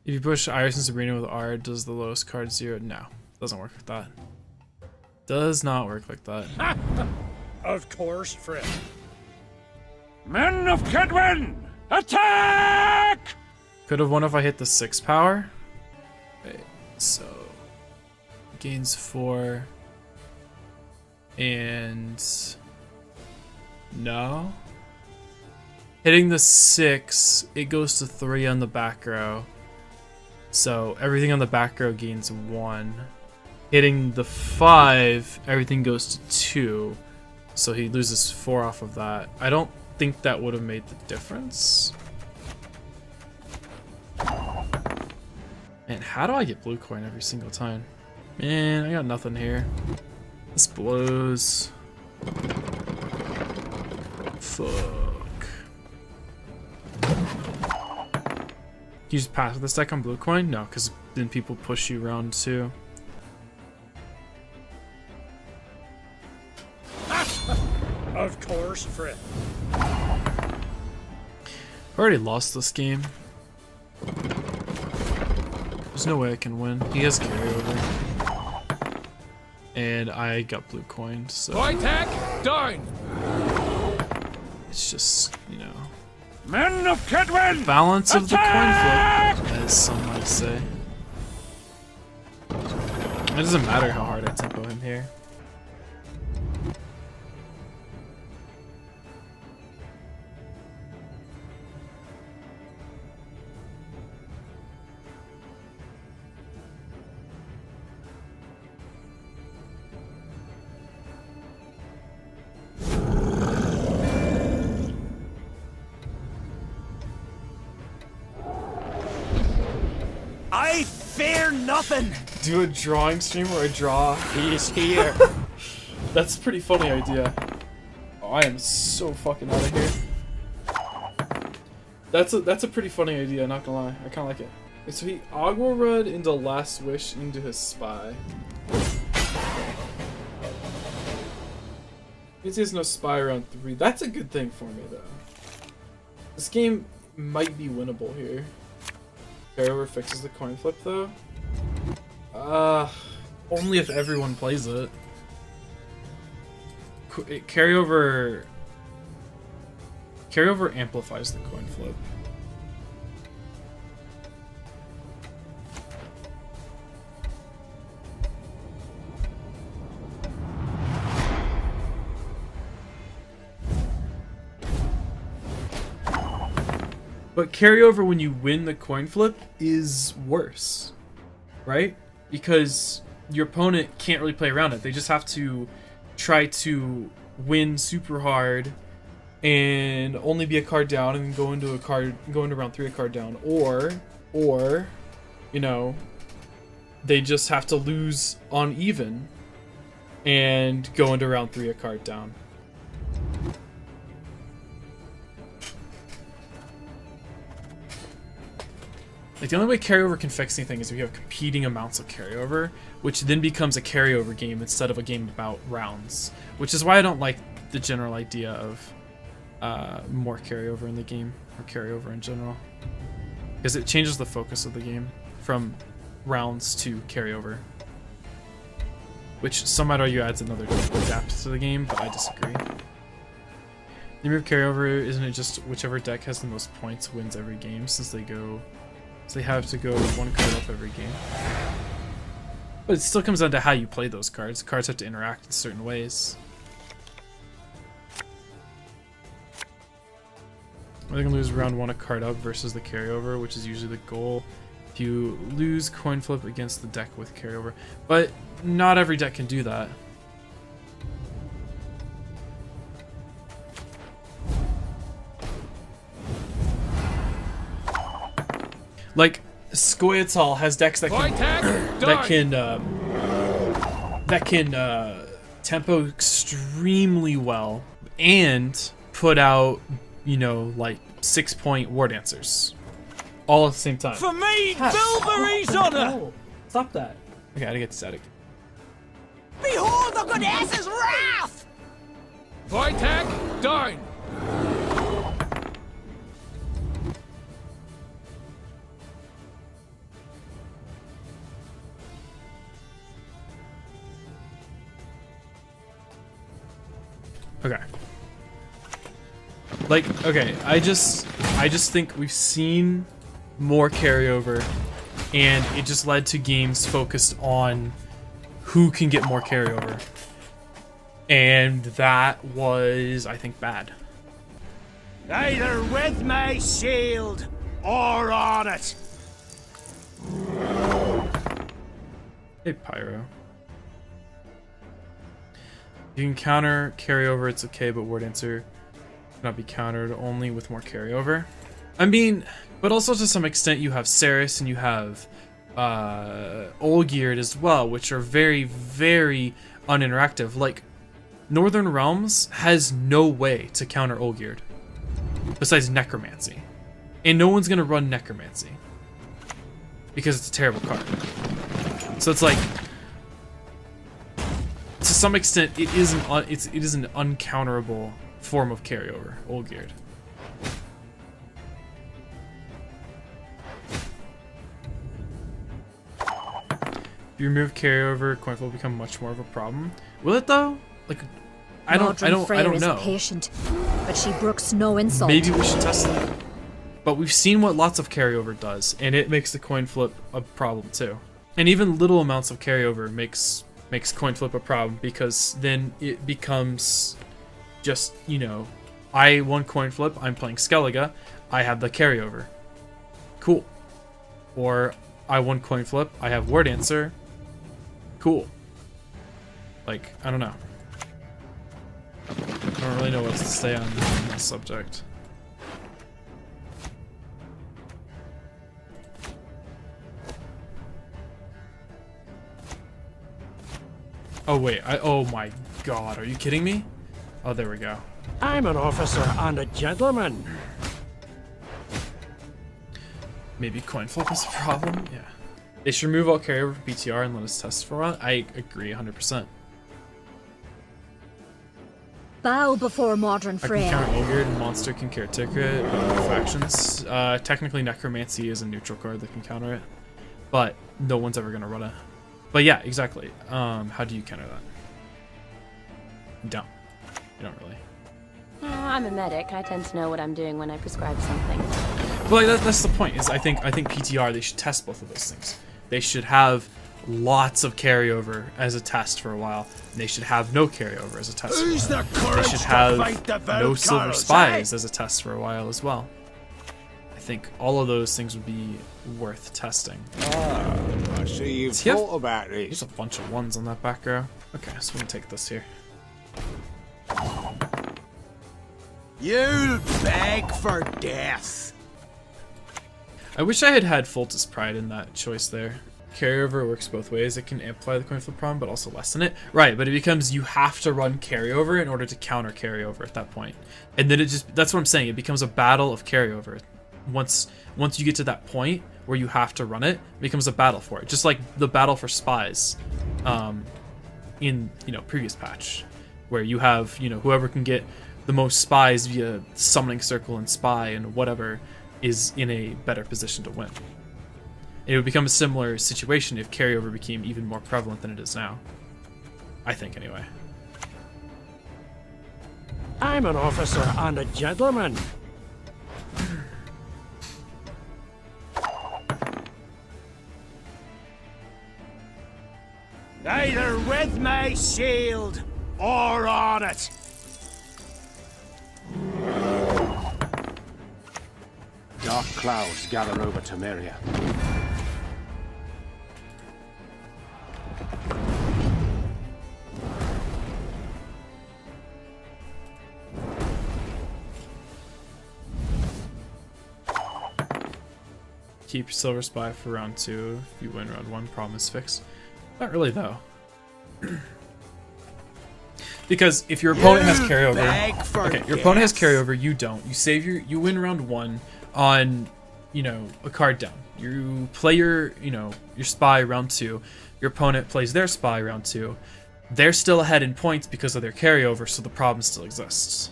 If you push Iris and Sabrina with R, does the lowest card 0? No, doesn't work like that. Does not work like that. Of course, Fred. Men of Kedwin, attack! Could have won if I hit the 6 power. Okay, so gains 4 and no. Hitting the 6, it goes to 3 on the back row. So everything on the back row gains 1. Hitting the 5, everything goes to 2. So he loses 4 off of that. I don't think that would have made the difference. Man, how do I get blue coin every single time? Man, I got nothing here. This blows. Fuck. You just pass with this deck on blue coin? No, because then people push you round 2. Of course, Fred. I already lost this game. There's no way I can win. He has carryover. And I got blue coin, so Attack, down! it's just, you know, Men of Kedwin! balance of the coin Attack! flip, as some might say. It doesn't matter how hard I tempo him here. I fear nothing. Do a drawing stream where I draw. He is here. That's a pretty funny idea. Oh, I am so fucking out of here. That's a pretty funny idea, not gonna lie. I kinda like it. Okay, so he Agua Rud into Last Wish into his Spy. Means he has no Spy around 3. That's a good thing for me though. This game might be winnable here. Carryover fixes the coin flip though. Only if everyone plays it. Carryover amplifies the coin flip. But carryover when you win the coin flip is worse, right? Because your opponent can't really play around it. They just have to try to win super hard and only be a card down and go into round 3 a card down, or you know, they just have to lose on even and go into round 3 a card down. Like, the only way carryover can fix anything is if you have competing amounts of carryover, which then becomes a carryover game instead of a game about rounds. Which is why I don't like the general idea of more carryover in the game, or carryover in general. Because it changes the focus of the game from rounds to carryover. Which some might argue adds another depth to the game, but I disagree. The move carryover, isn't it just whichever deck has the most points wins every game, since they have to go 1 card up every game. But it still comes down to how you play those cards. Cards have to interact in certain ways. I think I lose round 1 a card up versus the carryover, which is usually the goal. If you lose coin flip against the deck with carryover. But not every deck can do that. Like, Scoia'tael has decks that can tempo extremely well and put out, you know, like 6-point war dancers all at the same time. For me, Bilberry's honor. Oh, stop that. Okay, I gotta get static. Behold the goddess's wrath. Attack, down! Okay. Like, okay, I just think we've seen more carryover, and it just led to games focused on who can get more carryover. And that was, I think, bad. Either with my shield or on it. Hey, Pyro. You can counter carryover, it's okay, but Ward Answer cannot be countered, only with more carryover. I mean, but also to some extent you have Ceres and you have Olgierd as well, which are very, very uninteractive. Like, Northern Realms has no way to counter Olgierd besides Necromancy. And no one's gonna run Necromancy because it's a terrible card. So it's like, to some extent, it is an uncounterable form of carryover, Olgierd. If you remove carryover, coin flip will become much more of a problem. Will it though? Like, I don't know. Patient, but she brooks no insult. Maybe we should test it. But we've seen what lots of carryover does, and it makes the coin flip a problem too. And even little amounts of carryover makes coin flip a problem, because then it becomes just, you know, I won coin flip, I'm playing Skellige, I have the carryover. Cool. Or I won coin flip, I have Word Answer. Cool. Like, I don't know. I don't really know what to say on this subject. Oh wait, oh my god, are you kidding me? Oh, there we go. I'm an officer and a gentleman. Maybe coin flip is a problem? Yeah. They should remove all carryover from PTR and let us test for a while. I agree 100%. Bow before modern I can Freya. counter Olgierd, and Monster can caretaker it, but factions. Technically Necromancy is a neutral card that can counter it, but no one's ever gonna run it. But yeah, exactly. How do you counter that? You don't. You don't really. I'm a medic. I tend to know what I'm doing when I prescribe something. But like, that's the point. Is I think PTR, they should test both of those things. They should have lots of carryover as a test for a while. And they should have no carryover as a test for a while. They should have no silver spies as a test for a while as well. I think all of those things would be worth testing. I see you've thought about this. There's a bunch of ones on that back row. Okay, so we can take this here. You'll beg for death. I wish I had Foltest Pride in that choice there. Carryover works both ways. It can amplify the coin flip problem, but also lessen it. Right, but it becomes you have to run carryover in order to counter carryover at that point. And then that's what I'm saying. It becomes a battle of carryover. Once you get to that point where you have to run it, it becomes a battle for it. Just like the battle for spies in, previous patch, where you have, whoever can get the most spies via summoning circle and spy and whatever is in a better position to win. It would become a similar situation if carryover became even more prevalent than it is now. I think, anyway. I'm an officer and a gentleman. Either with my shield or on it. Dark clouds gather over Temeria. Keep your silver spy for round 2. If you win round 1, problem is fixed. Not really, though. Because if your opponent has carryover, okay, your opponent has carryover, you don't. You save you win round 1 on, a card down. You play your spy round 2. Your opponent plays their spy round 2. They're still ahead in points because of their carryover, so the problem still exists.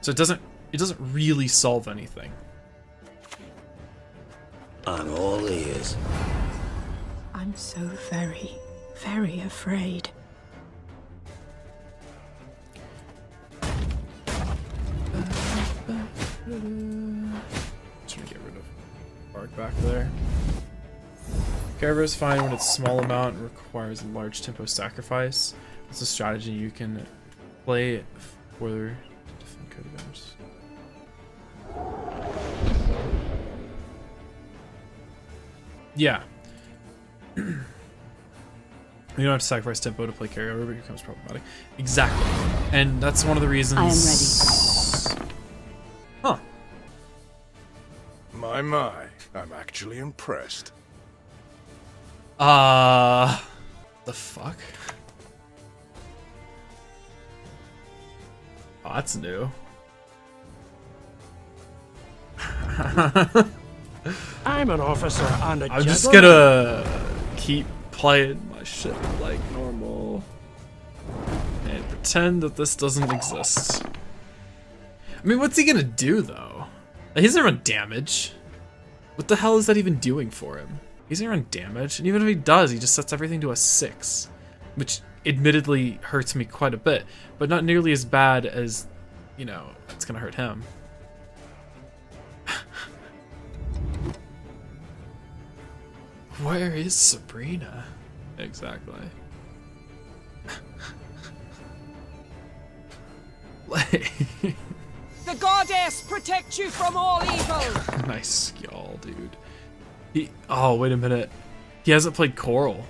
So it doesn't really solve anything. I'm all ears. I'm so very, very afraid. arc back there. Carver is fine when it's small amount and requires a large tempo sacrifice. It's a strategy you can play for to defend code advantage. Yeah. You don't have to sacrifice tempo to play carryover, but it becomes problematic. Exactly. And that's one of the reasons... I am ready. Huh. My, I'm actually impressed. The fuck? Oh, that's new. I'm an officer and a gentleman. I'm just gonna keep playing my shit like normal and pretend that this doesn't exist. I mean, what's he gonna do though? He doesn't run damage. What the hell is that even doing for him? He doesn't run damage, and even if he does, he just sets everything to a 6, which admittedly hurts me quite a bit, but not nearly as bad as, you know, it's gonna hurt him. Where is Sabrina? Exactly. The goddess protect you from all evil! Nice skill, dude. Oh, wait a minute. He hasn't played Coral.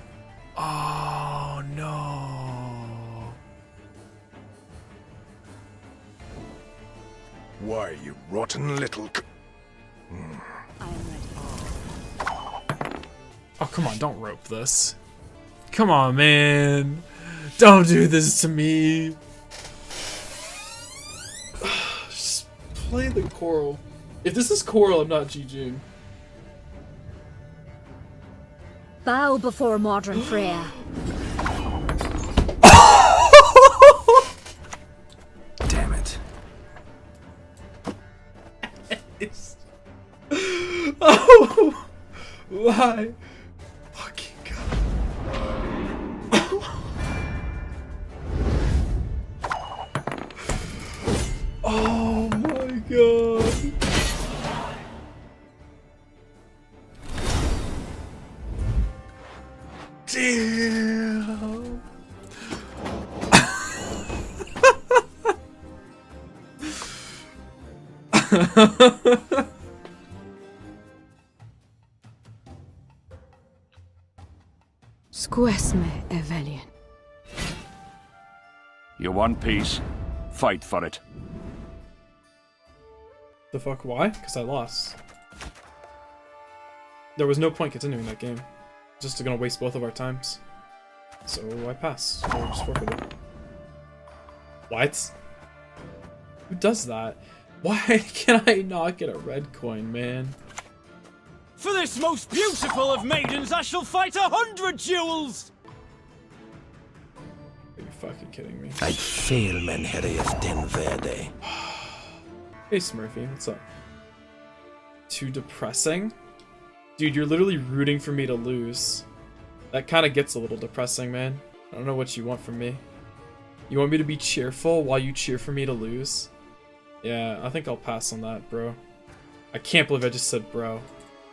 Oh, no. Why, you rotten little I am ready. Oh, come on, don't rope this. Come on, man. Don't do this to me. Just play the Coral. If this is Coral, I'm not GGing. Bow before modern Freya. Damn it. Oh, why? Fucking God. Oh my God. Damn. Squesme Evelian. You want peace? Fight for it. The fuck, why? Because I lost. There was no point continuing that game. Just gonna waste both of our times. So I pass. Or just forfeited. What? Who does that? Why can I not get a red coin, man? For this most beautiful of maidens, I shall fight 100 duels! Are you fucking kidding me? I fail men of Den Verde. Hey Smurfy, what's up? Too depressing? Dude, you're literally rooting for me to lose. That kind of gets a little depressing, man. I don't know what you want from me. You want me to be cheerful while you cheer for me to lose? Yeah, I think I'll pass on that, bro. I can't believe I just said bro.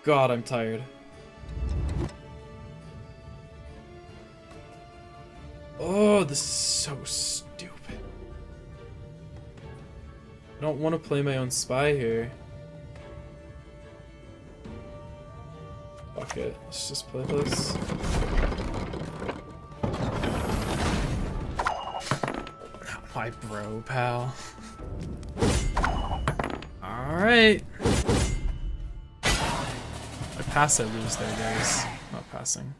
God, I'm tired. Oh, this is so stupid. I don't want to play my own spy here. Fuck it, let's just play this. Not my bro, pal. Alright. I pass, I lose there, guys. Not passing.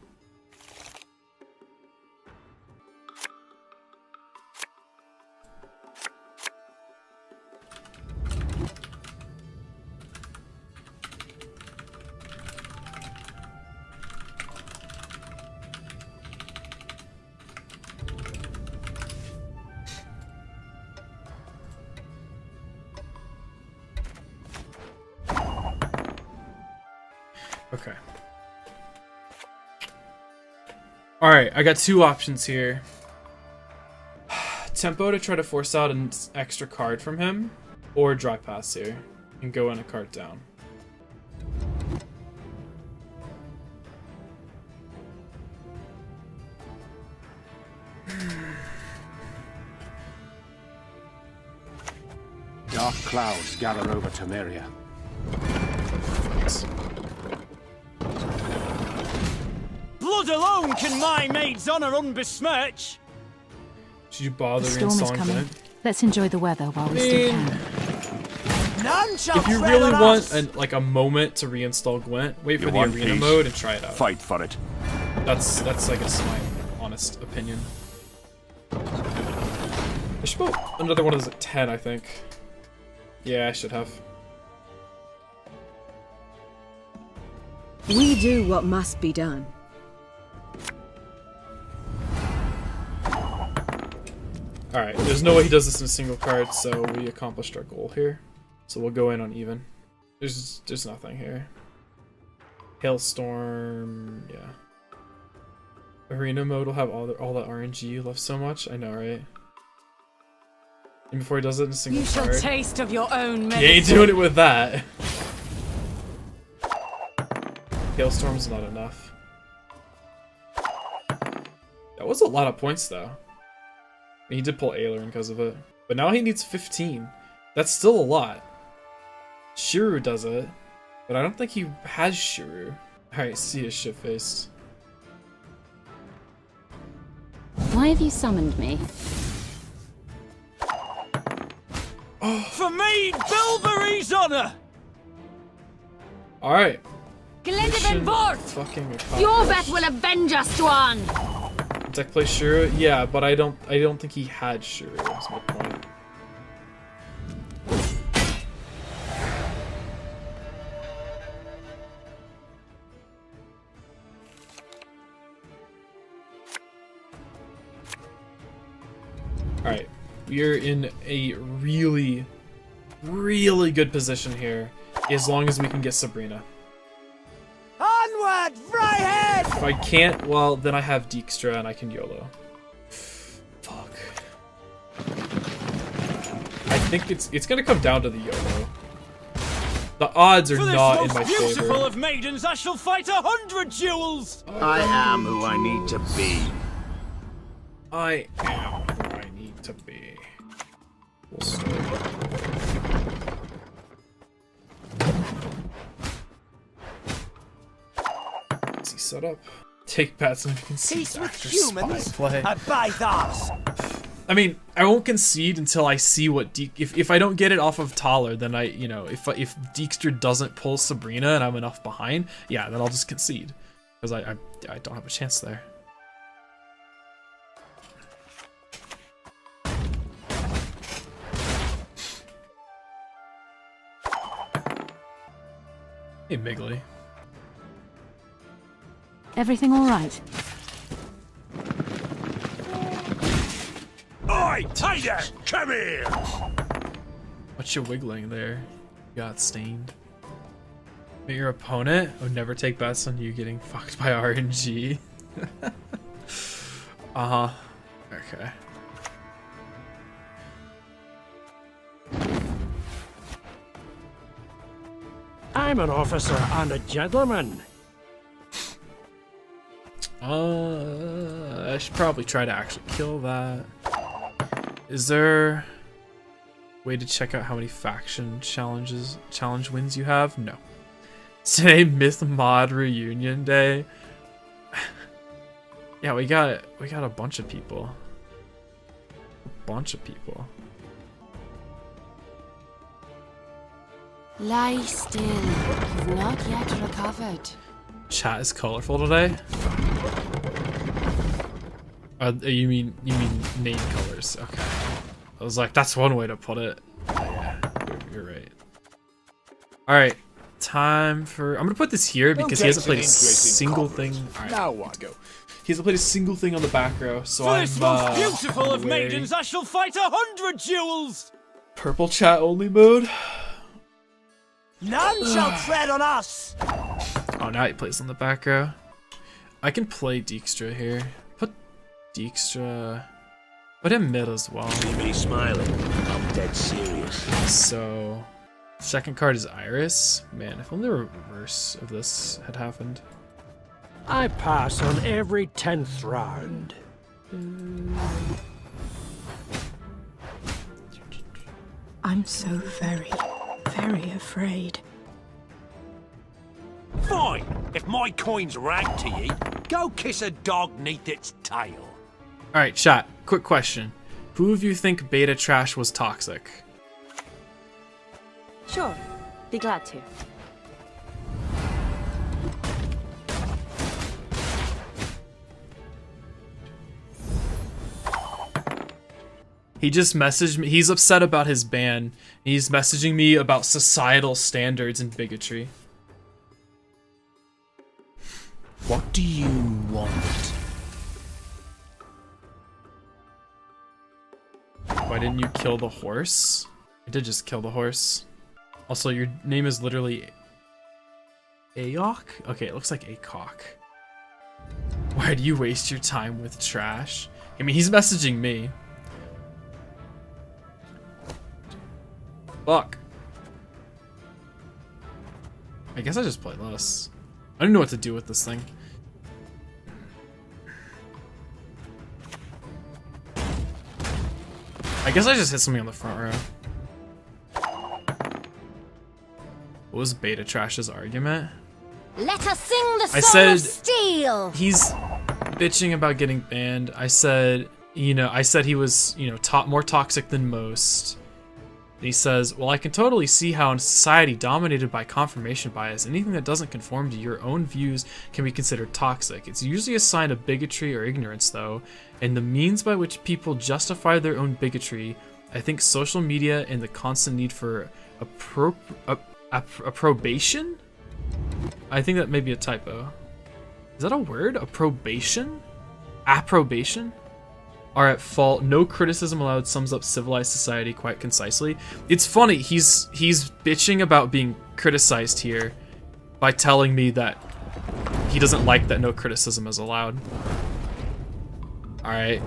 Okay. Alright, I got two options here. Tempo to try to force out an extra card from him, or dry pass here and go in a card down. clouds gather over Temeria. Blood alone can my maid's honor unbesmirch. Should you bother The storm is reinstalling coming. Gwent? Let's enjoy the weather while we still can. None shall If you tread really on want us. like a moment to reinstall Gwent, wait for You the want arena peace? mode and try it out. Fight for it. That's I guess my honest opinion. I should put another one of those at 10, I think. Yeah, I should have. We do what must be done. Alright, there's no way he does this in a single card, so we accomplished our goal here. So we'll go in on even. There's nothing here. Hailstorm, yeah. Arena mode will have all that RNG. You love so much. I know, right? And before he does it in a single You shall card. taste of your own He medicine. ain't doing it with that. Hailstorm's not enough. That was a lot of points, though. He did pull Aileron because of it. But now he needs 15. That's still a lot. Shiru does it. But I don't think he has Shiru. Alright, see his shit-faced. Why have you summoned me? For maid Bilberry's honor. Alright. Glendivan Vort! Fucking Your accomplished. bet will avenge us, Dwan! Deck play Shiru? Yeah, but I don't think he had Shiru. That's my point. Alright, we are in a really, really good position here, as long as we can get Sabrina. Onward, Fryhead! If I can't, well, then I have Dijkstra and I can YOLO. Fuck. I think it's gonna come down to the YOLO. The odds are For this not in most my beautiful favor. of maidens, I shall fight 100 duels. I am who I need to be. I am who I need to be. We'll start. Easy setup. Take bats and concede Peace with after humans. spy play. I buy thars. I mean, I won't concede until I see what if I don't get it off of Taller, then if Dijkstra doesn't pull Sabrina and I'm enough behind, yeah, then I'll just concede because I don't have a chance there. Hey, Miggly. Everything all right? Oi, Tiger! Come here! What's you wiggling there? You got stained. But your opponent would never take bets on you getting fucked by RNG. Uh-huh. Okay. I'm an officer and a gentleman. I should probably try to actually kill that. Is there a way to check out how many faction challenge wins you have? No. Today Myth Mod Reunion Day. Yeah, we got a bunch of people. Lie still. You've not yet recovered. Chat is colorful today. You mean name colors? Okay. I was like, that's one way to put it. Yeah, you're right. All right, time for. I'm gonna put this here because he hasn't played a single thing. All right, Now what? go. He hasn't played a single thing on the back row, so For I'm this most beautiful of away. maidens, I shall fight 100 duels. Purple chat only mode. None shall tread on us. Oh, now he plays on the back row. I can play Dijkstra here. Put Dijkstra. Put him mid as well. See me smiling. I'm dead serious. So, second card is Iris. Man, if only the reverse of this had happened. I pass on every 10th round. I'm so very, very afraid. Fine. If my coin's rank to ye, go kiss a dog neath its tail. Alright, chat. Quick question. Who of you think beta trash was toxic? Sure. Be glad to. He just messaged me. He's upset about his ban. He's messaging me about societal standards and bigotry. What do you want? Why didn't you kill the horse? I did just kill the horse. Also, your name is literally Aok? Okay, it looks like Acock. Why do you waste your time with trash? I mean, he's messaging me. Fuck. I guess I just play less. I don't know what to do with this thing. I guess I just hit something on the front row. What was Beta Trash's argument? Let us sing the I song said of steel. he's bitching about getting banned. I said, he was, more toxic than most. And he says, well, I can totally see how in a society dominated by confirmation bias, anything that doesn't conform to your own views can be considered toxic. It's usually a sign of bigotry or ignorance, though, and the means by which people justify their own bigotry. I think social media and the constant need for approbation? I think that may be a typo. Is that a word? Approbation? Approbation? Are at fault. No criticism allowed sums up civilized society quite concisely. It's funny, he's bitching about being criticized here by telling me that he doesn't like that no criticism is allowed. Alright.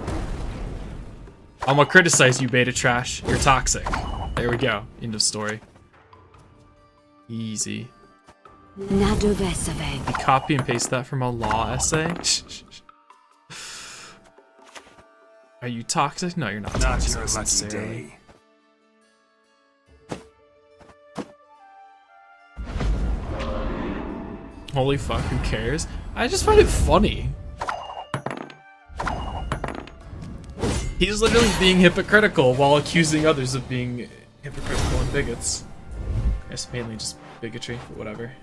I'm gonna criticize you, Beta Trash. You're toxic. There we go. End of story. Easy. You copy and paste that from a law essay? Are you toxic? No, you're not toxic. Not your lucky day. Holy fuck, who cares? I just find it funny. He's literally being hypocritical while accusing others of being hypocritical and bigots. I guess mainly just bigotry, but whatever.